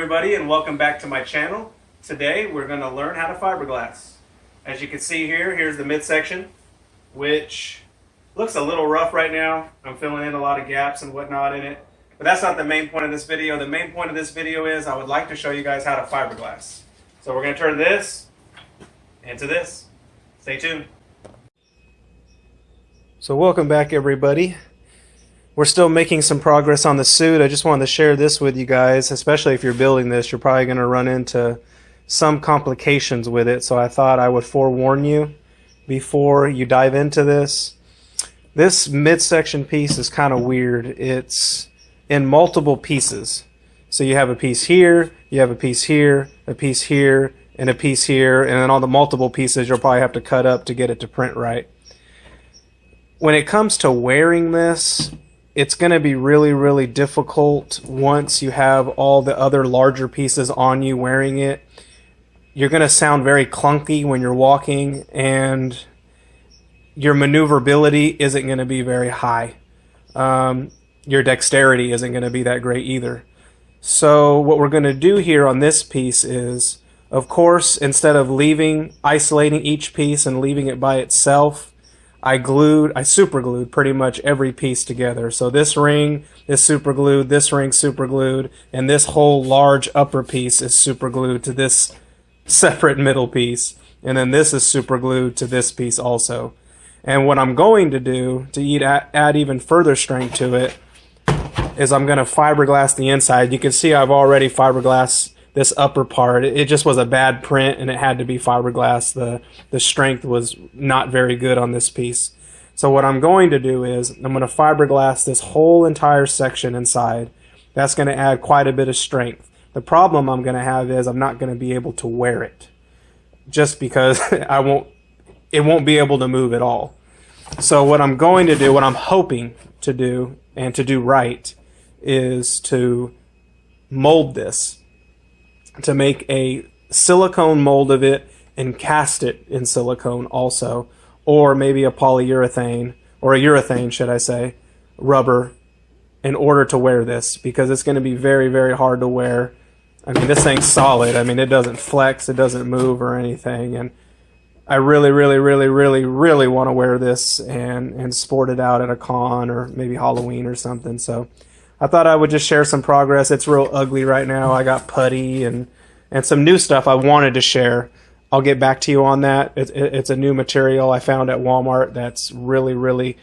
everybody, and welcome back to my channel. Today we're going to learn how to fiberglass. As you can see here, here's the midsection, which looks a little rough right now. I'm filling in a lot of gaps and whatnot in it. But that's not the main point of this video. The main point of this video is I would like to show you guys how to fiberglass. So we're going to turn this into this. Stay tuned. So welcome back, everybody. We're still making some progress on the suit. I just wanted to share this with you guys, especially if you're building this. You're probably going to run into some complications with it, so I thought I would forewarn you before you dive into this. This midsection piece is kind of weird. It's in multiple pieces. So you have a piece here, you have a piece here, a piece here, and a piece here, and then all the multiple pieces you'll probably have to cut up to get it to print right. When it comes to wearing this, it's going to be really difficult once you have all the other larger pieces on you wearing it. You're going to sound very clunky when you're walking, and your maneuverability isn't going to be very high. Your dexterity isn't going to be that great either. So what we're going to do here on this piece is, of course, instead of isolating each piece and leaving it by itself, I super glued pretty much every piece together. So this ring is super glued, this ring super glued, and this whole large upper piece is super glued to this separate middle piece. And then this is super glued to this piece also. And what I'm going to do to add even further strength to it is I'm going to fiberglass the inside. You can see I've already fiberglassed this upper part. It just was a bad print and it had to be fiberglass. The strength was not very good on this piece. So what I'm going to do is I'm going to fiberglass this whole entire section inside. That's going to add quite a bit of strength. The problem I'm going to have is I'm not going to be able to wear it, just because it won't be able to move at all. So what I'm going to do, what I'm hoping to do and to do right, is to mold this, to make a silicone mold of it and cast it in silicone also, or maybe a polyurethane, or a urethane should I say, rubber, in order to wear this, because it's going to be very hard to wear. I mean, this thing's solid. I mean, it doesn't flex, it doesn't move or anything, and I really want to wear this and sport it out at a con or maybe Halloween or something. So I thought I would just share some progress. It's real ugly right now. I got putty and some new stuff I wanted to share. I'll get back to you on that. It's a new material I found at Walmart that's really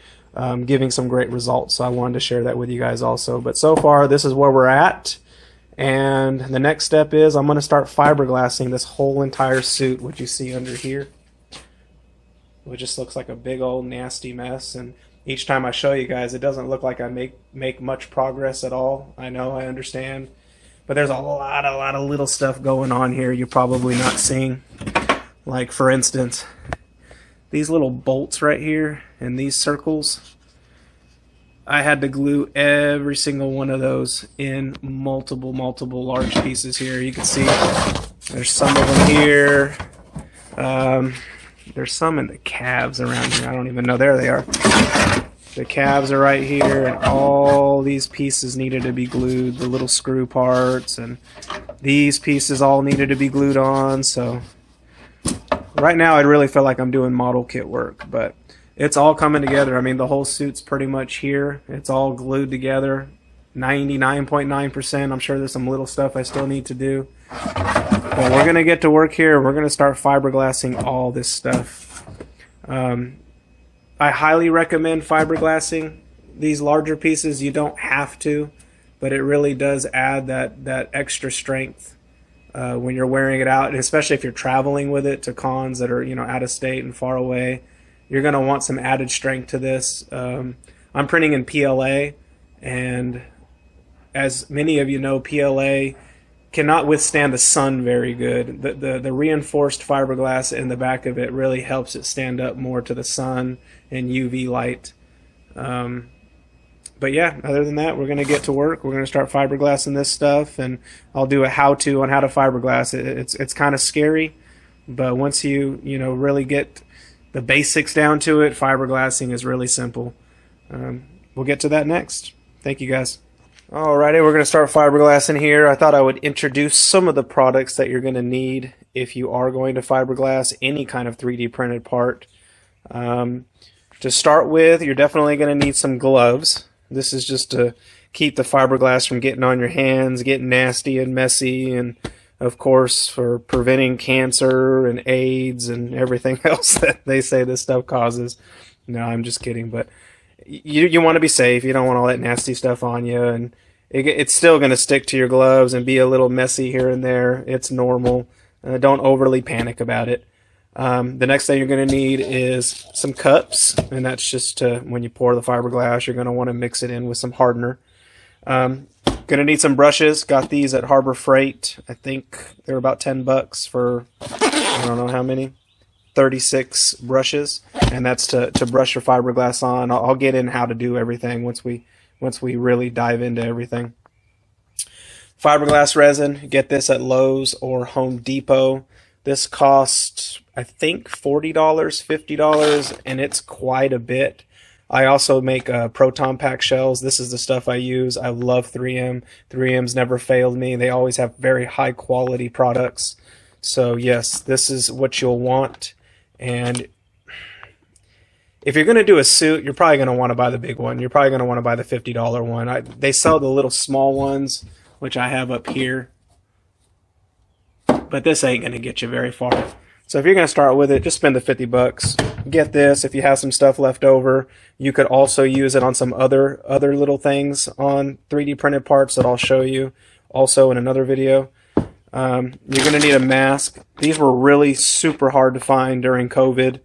giving some great results. So I wanted to share that with you guys also. But so far, this is where we're at. And the next step is I'm going to start fiberglassing this whole entire suit, what you see under here. It just looks like a big old nasty mess. And each time I show you guys, it doesn't look like I make much progress at all. I know, I understand. But there's a lot of little stuff going on here you're probably not seeing. Like, for instance, these little bolts right here and these circles. I had to glue every single one of those in multiple large pieces here. You can see there's some of them here. There's some in the calves around here. I don't even know. There they are. The calves are right here, and all these pieces needed to be glued, the little screw parts, and these pieces all needed to be glued on. So right now I really feel like I'm doing model kit work, but it's all coming together. I mean, the whole suit's pretty much here. It's all glued together, 99.9%. I'm sure there's some little stuff I still need to do. But we're going to get to work here. We're going to start fiberglassing all this stuff. I highly recommend fiberglassing these larger pieces. You don't have to, but it really does add that extra strength when you're wearing it out, and especially if you're traveling with it to cons that are out of state and far away. You're going to want some added strength to this. I'm printing in PLA, and as many of you know, PLA cannot withstand the sun very good. The reinforced fiberglass in the back of it really helps it stand up more to the sun and UV light. But yeah, other than that, we're going to get to work. We're going to start fiberglassing this stuff, and I'll do a how-to on how to fiberglass it. It's kind of scary, but once you really get the basics down to it, fiberglassing is really simple. We'll get to that next. Thank you, guys. Alrighty, we're going to start fiberglassing here. I thought I would introduce some of the products that you're going to need if you are going to fiberglass any kind of 3D printed part. To start with, you're definitely going to need some gloves. This is just to keep the fiberglass from getting on your hands, getting nasty and messy, and of course for preventing cancer and AIDS and everything else that they say this stuff causes. No, I'm just kidding, but you want to be safe. You don't want all that nasty stuff on you, and it's still going to stick to your gloves and be a little messy here and there. It's normal. Don't overly panic about it. The next thing you're going to need is some cups, and that's just to, when you pour the fiberglass, you're going to want to mix it in with some hardener. Going to need some brushes. Got these at Harbor Freight. I think they're about $10 for, I don't know how many, 36 brushes, and that's to brush your fiberglass on. I'll get in how to do everything once we really dive into everything. Fiberglass resin, get this at Lowe's or Home Depot. This costs, I think, $40, $50, and it's quite a bit. I also make proton pack shells. This is the stuff I use. I love 3M. 3M's never failed me. They always have very high quality products. So yes, this is what you'll want. And if you're going to do a suit, you're probably going to want to buy the big one. You're probably going to want to buy the $50 one. They sell the little small ones, which I have up here. But this ain't going to get you very far. So if you're going to start with it, just spend the $50. Get this. If you have some stuff left over, you could also use it on some other little things on 3D printed parts that I'll show you also in another video. You're going to need a mask. These were really super hard to find during COVID.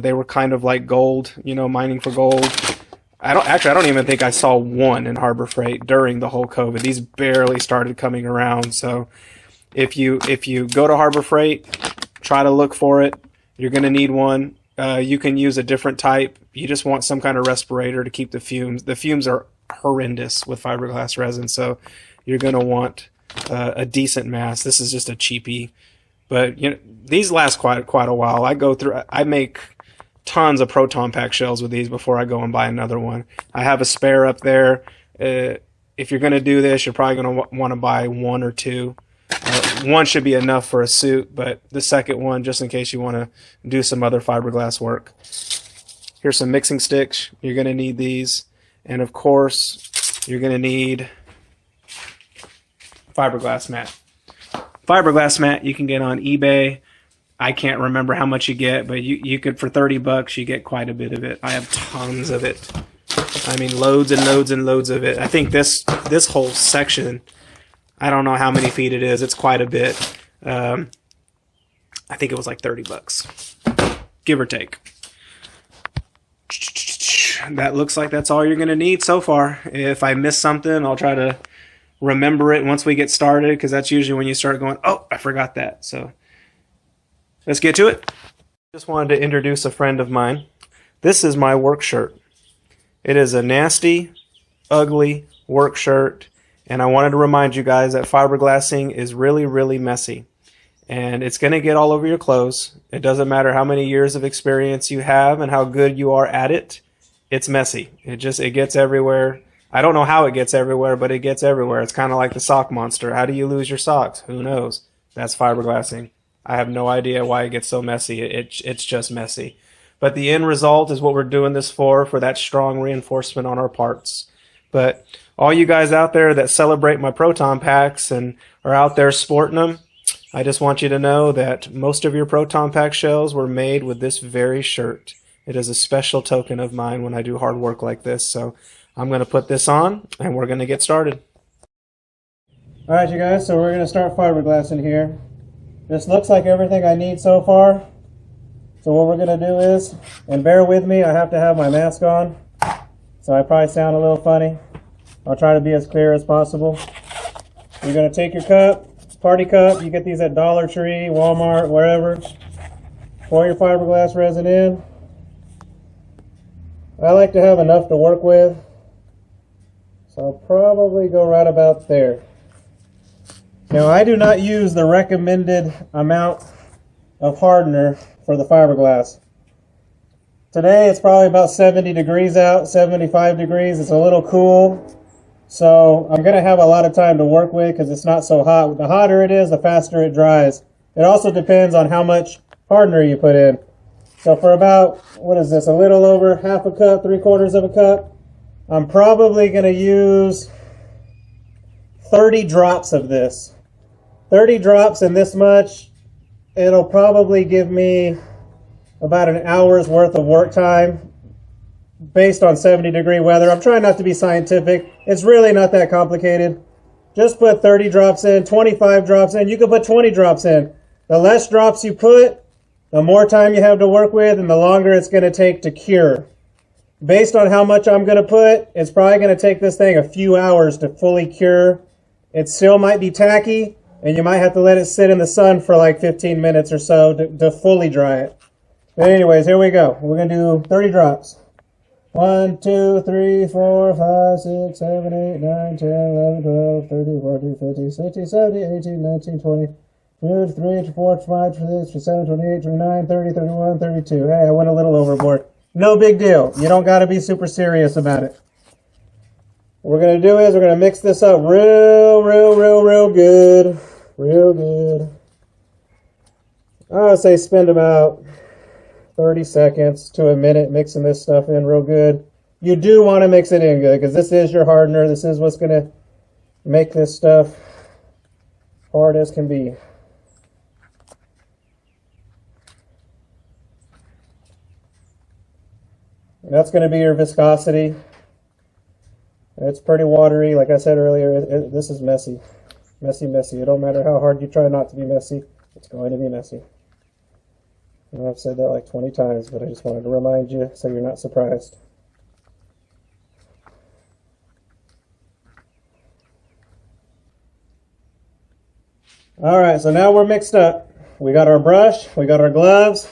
They were kind of like gold, you know, mining for gold. I don't even think I saw one in Harbor Freight during the whole COVID. These barely started coming around. So if you go to Harbor Freight, try to look for it. You're going to need one. You can use a different type. You just want some kind of respirator to keep the fumes. The fumes are horrendous with fiberglass resin, so you're going to want a decent mask. This is just a cheapie, but you know, these last quite a while. I make tons of proton pack shells with these before I go and buy another one. I have a spare up there. If you're going to do this, you're probably going to want to buy one or two. One should be enough for a suit, but the second one, just in case you want to do some other fiberglass work. Here's some mixing sticks. You're going to need these, and of course, you're going to need fiberglass mat. Fiberglass mat you can get on eBay. I can't remember how much you get, but you could, for $30, you get quite a bit of it. I have tons of it. I mean, loads and loads and loads of it. I think this whole section, I don't know how many feet it is. It's quite a bit. I think it was like $30, give or take. That looks like that's all you're going to need so far. If I miss something, I'll try to remember it once we get started, because that's usually when you start going, oh, I forgot that. So let's get to it. Just wanted to introduce a friend of mine. This is my work shirt. It is a nasty, ugly work shirt, and I wanted to remind you guys that fiberglassing is really, really messy, and it's going to get all over your clothes. It doesn't matter how many years of experience you have and how good you are at it. It's messy. It gets everywhere. I don't know how it gets everywhere, but it gets everywhere. It's kind of like the sock monster. How do you lose your socks? Who knows? That's fiberglassing. I have no idea why it gets so messy. It's just messy. But the end result is what we're doing this for that strong reinforcement on our parts. But all you guys out there that celebrate my proton packs and are out there sporting them, I just want you to know that most of your proton pack shells were made with this very shirt. It is a special token of mine when I do hard work like this. So I'm going to put this on, and we're going to get started. All right, you guys, so we're going to start fiberglassing here. This looks like everything I need so far. So what we're going to do is, and bear with me, I have to have my mask on, so I probably sound a little funny. I'll try to be as clear as possible. You're going to take your cup, party cup, you get these at Dollar Tree, Walmart, wherever. Pour your fiberglass resin in. I like to have enough to work with, so I'll probably go right about there. Now, I do not use the recommended amount of hardener for the fiberglass. Today it's probably about 70 degrees out, 75 degrees. It's a little cool. So I'm going to have a lot of time to work with because it's not so hot. The hotter it is, the faster it dries. It also depends on how much hardener you put in. So for about, what is this, a little over half a cup, 3/4 of a cup, I'm probably going to use 30 drops of this. 30 drops in this much, it'll probably give me about an hour's worth of work time based on 70-degree weather. I'm trying not to be scientific. It's really not that complicated. Just put 30 drops in, 25 drops in. You can put 20 drops in. The less drops you put, the more time you have to work with and the longer it's going to take to cure. Based on how much I'm going to put, it's probably going to take this thing a few hours to fully cure. It still might be tacky, and you might have to let it sit in the sun for like 15 minutes or so to fully dry it. But anyways, here we go. We're going to do 30 drops. 1, 2, 3, 4, 5, 6, 7, 8, 9, 10, 11, 12, 13, 14, 15, 16, 17, 18, 19, 20, 23, 24, 25, 26, 27, 28, 29, 30, 31, 32. Hey, I went a little overboard. No big deal. You don't got to be super serious about it. What we're going to do is we're going to mix this up real good. Real good. I would say spend about 30 seconds to a minute mixing this stuff in real good. You do want to mix it in good because this is your hardener. This is what's going to make this stuff hard as can be. And that's going to be your viscosity. It's pretty watery. Like I said earlier, this is messy. Messy. It don't matter how hard you try not to be messy. It's going to be messy. I know I've said that like 20 times, but I just wanted to remind you so you're not surprised. Alright, so now we're mixed up. We got our brush, we got our gloves,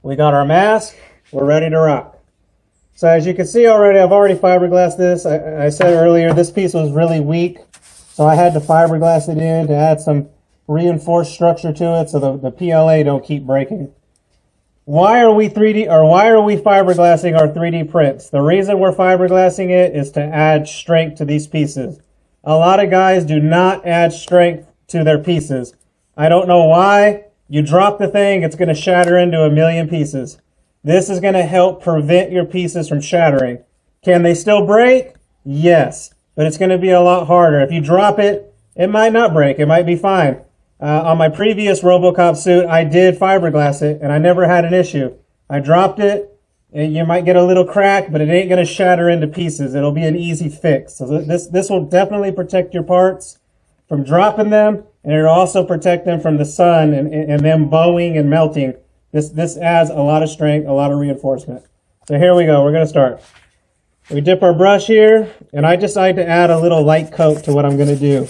we got our mask, we're ready to rock. So as you can see already, I've already fiberglassed this. I said earlier this piece was really weak, so I had to fiberglass it in to add some reinforced structure to it so the PLA don't keep breaking. Why are we fiberglassing our 3D prints? The reason we're fiberglassing it is to add strength to these pieces. A lot of guys do not add strength to their pieces. I don't know why. You drop the thing, it's going to shatter into a million pieces. This is going to help prevent your pieces from shattering. Can they still break? Yes, but it's going to be a lot harder. If you drop it, it might not break. It might be fine. On my previous Robocop suit, I did fiberglass it, and I never had an issue. I dropped it, and you might get a little crack, but it ain't going to shatter into pieces. It'll be an easy fix. So this will definitely protect your parts from dropping them, and it'll also protect them from the sun and them bowing and melting. This adds a lot of strength, a lot of reinforcement. So here we go. We're going to start. We dip our brush here, and I decide to add a little light coat to what I'm going to do.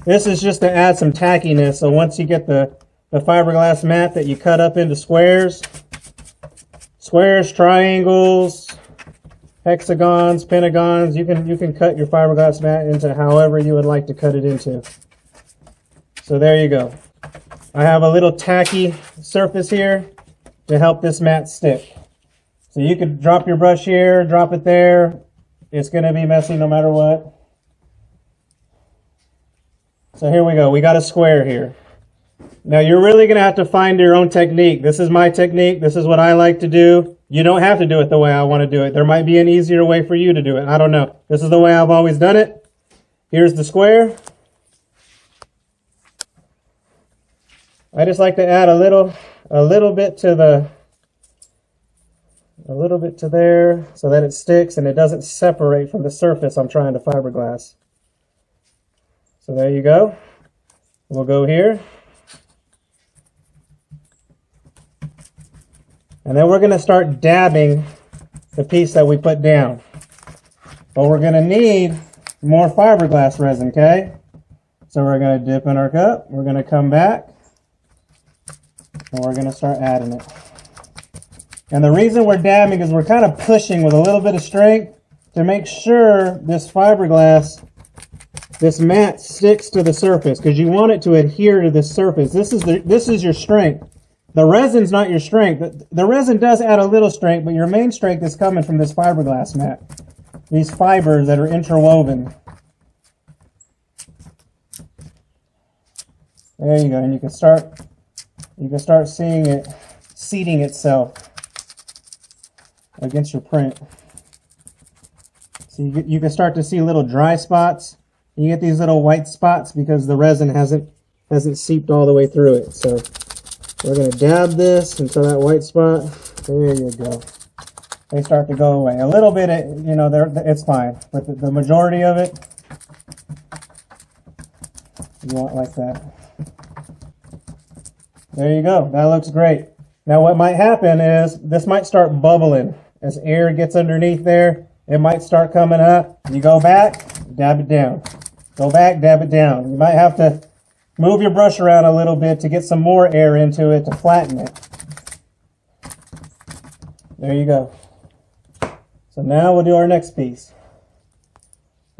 This is just to add some tackiness, so once you get the fiberglass mat that you cut up into squares, triangles, hexagons, pentagons, you can cut your fiberglass mat into however you would like to cut it into. So there you go. I have a little tacky surface here to help this mat stick. So you could drop your brush here, drop it there. It's going to be messy no matter what. So here we go. We got a square here. Now you're really going to have to find your own technique. This is my technique. This is what I like to do. You don't have to do it the way I want to do it. There might be an easier way for you to do it. I don't know. This is the way I've always done it. Here's the square. I just like to add a little bit to there so that it sticks and it doesn't separate from the surface I'm trying to fiberglass. So there you go. We'll go here. And then we're going to start dabbing the piece that we put down. But we're going to need more fiberglass resin, okay? So we're going to dip in our cup. We're going to come back. And we're going to start adding it. And the reason we're dabbing is we're kind of pushing with a little bit of strength to make sure this fiberglass, this mat, sticks to the surface, because you want it to adhere to the surface. This is your strength. The resin's not your strength. The resin does add a little strength, but your main strength is coming from this fiberglass mat. These fibers that are interwoven. There you go, and you can start seeing it seating itself against your print. So you can start to see little dry spots. You get these little white spots because the resin hasn't seeped all the way through it. So we're going to dab this until that white spot. There you go. They start to go away. A little bit, you know, it's fine. But the majority of it, you want like that. There you go. That looks great. Now what might happen is this might start bubbling. As air gets underneath there, it might start coming up. You go back, dab it down. Go back, dab it down. You might have to move your brush around a little bit to get some more air into it to flatten it. There you go. So now we'll do our next piece.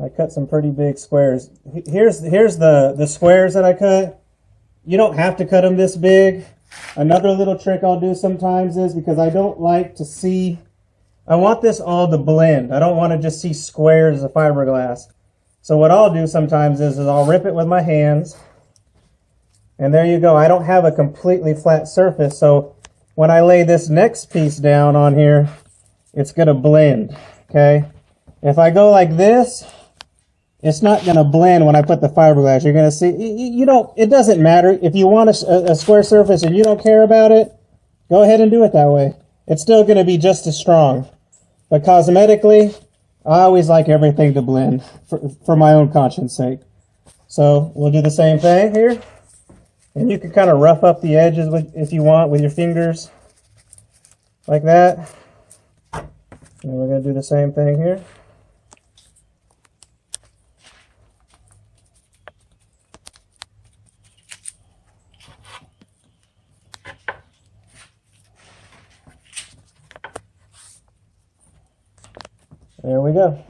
I cut some pretty big squares. Here's the squares that I cut. You don't have to cut them this big. Another little trick I'll do sometimes is, because I don't like to see, I want this all to blend. I don't want to just see squares of fiberglass. So what I'll do sometimes is I'll rip it with my hands. And there you go. I don't have a completely flat surface. So when I lay this next piece down on here, it's going to blend. Okay. If I go like this, it's not going to blend when I put the fiberglass. You're going to see, it doesn't matter. If you want a square surface and you don't care about it, go ahead and do it that way. It's still going to be just as strong. But cosmetically, I always like everything to blend for my own conscience sake. So we'll do the same thing here. And you can kind of rough up the edges if you want with your fingers. Like that. And we're going to do the same thing here. There we go.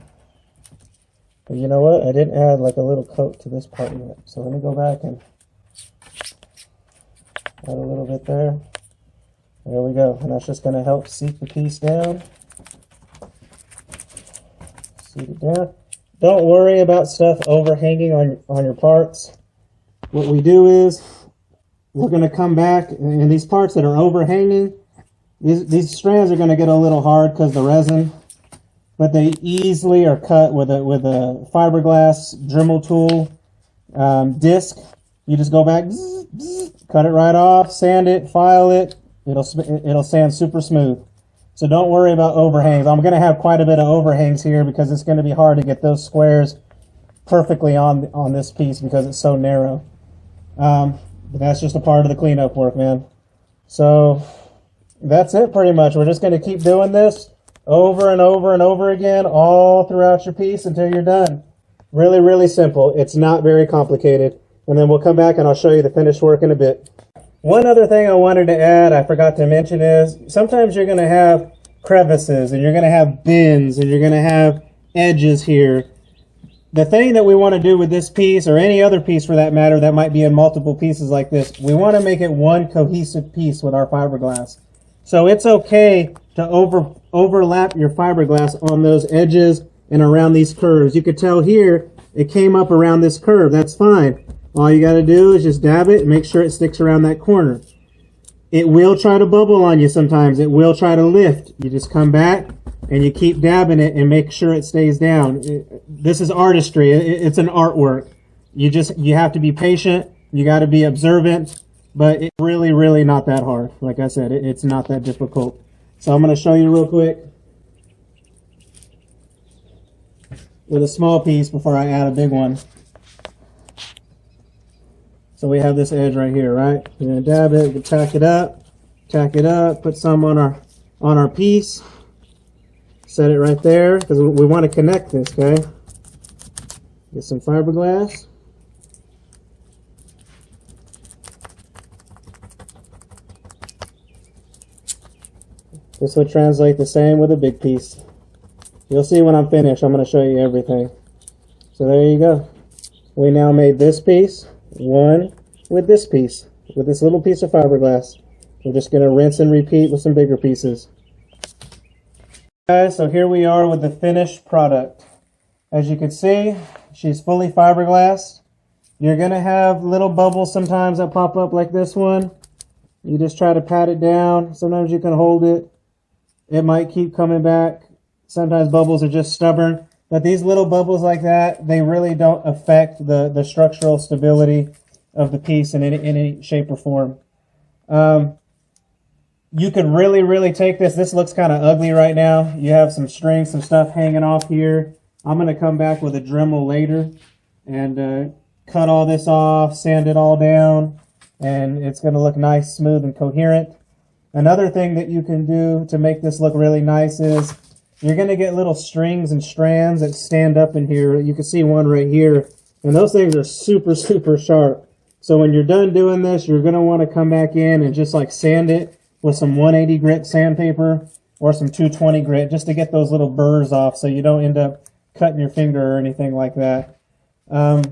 But you know what? I didn't add like a little coat to this part yet. So let me go back and add a little bit there. There we go. And that's just going to help seat the piece down. Seat it down. Don't worry about stuff overhanging on your parts. What we do is we're going to come back, and these parts that are overhanging, these strands are going to get a little hard because the resin, but they easily are cut with a fiberglass Dremel tool disc. You just go back, zzz, zzz, cut it right off, sand it, file it. It'll sand super smooth. So don't worry about overhangs. I'm going to have quite a bit of overhangs here because it's going to be hard to get those squares perfectly on this piece because it's so narrow. But that's just a part of the cleanup work, man. So that's it pretty much. We're just going to keep doing this over and over and over again all throughout your piece until you're done. Really, really simple. It's not very complicated. And then we'll come back and I'll show you the finished work in a bit. One other thing I wanted to add, I forgot to mention, is sometimes you're going to have crevices and you're going to have bends and you're going to have edges here. The thing that we want to do with this piece, or any other piece for that matter that might be in multiple pieces like this, we want to make it one cohesive piece with our fiberglass. So it's okay to overlap your fiberglass on those edges and around these curves. You could tell here it came up around this curve. That's fine. All you got to do is just dab it and make sure it sticks around that corner. It will try to bubble on you sometimes. It will try to lift. You just come back and you keep dabbing it and make sure it stays down. This is artistry. It's an artwork. You have to be patient. You got to be observant. But it's really, really not that hard. Like I said, it's not that difficult. So I'm going to show you real quick with a small piece before I add a big one. So we have this edge right here, right? We're going to dab it, we can tack it up, put some on our piece. Set it right there because we want to connect this, okay? Get some fiberglass. This would translate the same with a big piece. You'll see when I'm finished, I'm going to show you everything. So there you go. We now made this piece one with this piece, with this little piece of fiberglass. We're just going to rinse and repeat with some bigger pieces. Guys, so here we are with the finished product. As you can see, she's fully fiberglassed. You're going to have little bubbles sometimes that pop up like this one. You just try to pat it down. Sometimes you can hold it. It might keep coming back. Sometimes bubbles are just stubborn. But these little bubbles like that, they really don't affect the structural stability of the piece in any shape or form. You could really take this. This looks kind of ugly right now. You have some strings, some stuff hanging off here. I'm going to come back with a Dremel later and cut all this off, sand it all down, and it's going to look nice, smooth, and coherent. Another thing that you can do to make this look really nice is you're going to get little strings and strands that stand up in here. You can see one right here, and those things are super sharp. So when you're done doing this, you're going to want to come back in and just like sand it with some 180 grit sandpaper or some 220 grit just to get those little burrs off so you don't end up cutting your finger or anything like that. I'm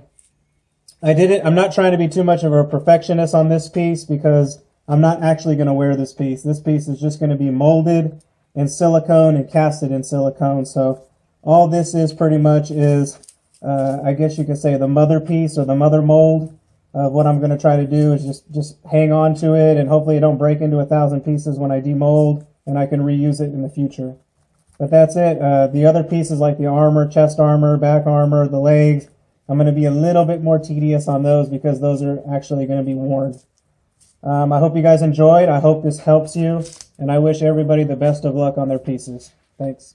not trying to be too much of a perfectionist on this piece because I'm not actually going to wear this piece. This piece is just going to be molded in silicone and casted in silicone. So all this is pretty much is, I guess you could say, the mother piece or the mother mold of what I'm going to try to do is just hang on to it, and hopefully it don't break into 1,000 pieces when I demold, and I can reuse it in the future. But that's it. The other pieces like the armor, chest armor, back armor, the legs, I'm going to be a little bit more tedious on those because those are actually going to be worn. I hope you guys enjoyed. I hope this helps you, and I wish everybody the best of luck on their pieces. Thanks.